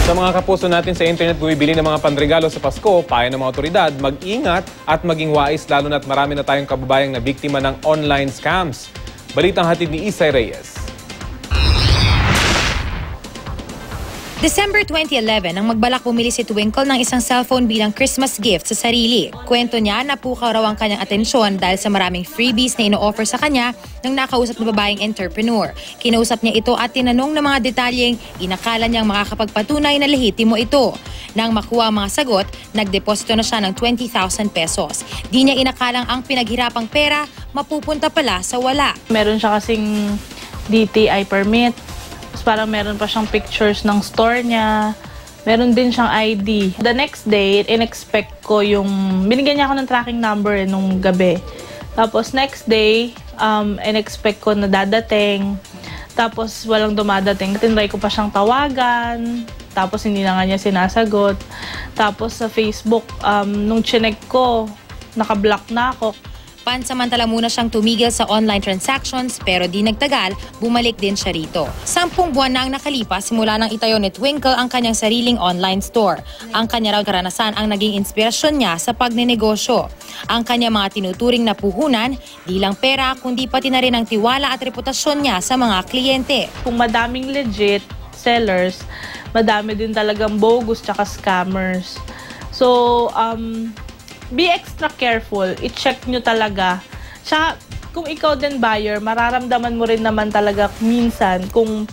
Sa mga kapuso natin sa internet bumibili ng mga panregalo sa Pasko, payo ng mga otoridad, mag-ingat at maging wais lalo na't marami na tayong kababayang na biktima ng online scams. Balitang hatid ni Isay Reyes. December 2011, nang magbalak bumili si Twinkle ng isang cellphone bilang Christmas gift sa sarili. Kwento niya, napukaw raw ang kanyang atensyon dahil sa maraming freebies na ino-offer sa kanya ng nakausap na babaeng entrepreneur. Kinausap niya ito at tinanong ng mga detalyeng inakala niyang makakapagpatunay na lehitimo ito. Nang makuha ang mga sagot, nagdeposito na siya ng 20,000 pesos. Di niya inakalang ang pinaghirapang pera mapupunta pala sa wala. Meron siya kasing DTI permit. Parang meron pa siyang pictures ng store niya. Meron din siyang ID. The next day, in-expect ko yung... Binigyan niya ako ng tracking number nung gabi. Tapos next day, in-expect ko na dadating. Tapos walang dumadating. Tinry ko pa siyang tawagan. Tapos hindi na nga niya sinasagot. Tapos sa Facebook, nung chinek ko, naka-block na ako. Pansamantala muna siyang tumigil sa online transactions pero di nagtagal, bumalik din siya rito. 10 buwan na ang nakalipas simula nang itayo ni Twinkle ang kanyang sariling online store. Ang kanya raw karanasan ang naging inspirasyon niya sa pagnenegosyo. Ang kanya mga tinuturing na puhunan, di lang pera kundi pati na rin ang tiwala at reputasyon niya sa mga kliyente. Kung madaming legit sellers, madami din talagang bogus tsaka scammers. So, be extra careful. I-check nyo talaga. Tsaka, kung ikaw din buyer, mararamdaman mo rin naman talaga minsan kung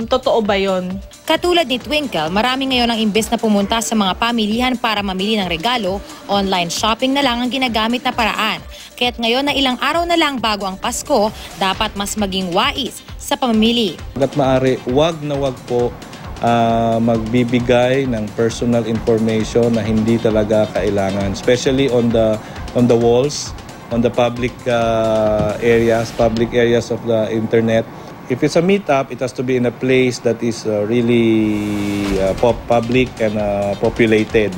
totoo ba yon. Katulad ni Twinkle, marami ngayon ang imbes na pumunta sa mga pamilihan para mamili ng regalo, online shopping na lang ang ginagamit na paraan. Kaya't ngayon na ilang araw na lang bago ang Pasko, dapat mas maging wais sa pamimili. Hangga't maaari, wag na wag po magbibigay ng personal information na hindi talaga kailangan, especially on the walls, on the public areas of the internet. If it's a meetup, it has to be in a place that is really public and populated,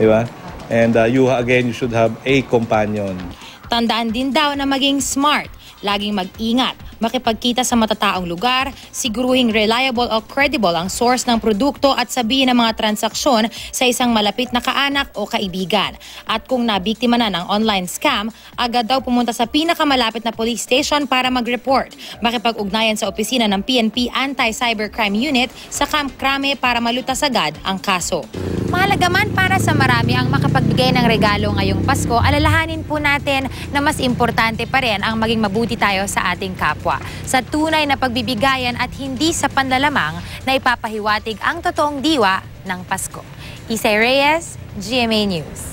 di ba? And you should have a companion. Tandaan din daw na maging smart, laging mag-ingat, makipagkita sa matataong lugar, siguruhing reliable o credible ang source ng produkto at sabihin ng mga transaksyon sa isang malapit na kaanak o kaibigan. At kung nabiktima na ng online scam, agad daw pumunta sa pinakamalapit na police station para mag-report. Makipag-ugnayan sa opisina ng PNP Anti-Cybercrime Unit sa Camp Crame para malutas agad ang kaso. Mahalaga man para sa marami ang makapagbigay ng regalo ngayong Pasko, alalahanin po natin na mas importante pa rin ang maging mabuti tayo sa ating kapwa. Sa tunay na pagbibigayan at hindi sa panlalamang na ipapahiwatig ang totoong diwa ng Pasko. Isay Reyes, GMA News.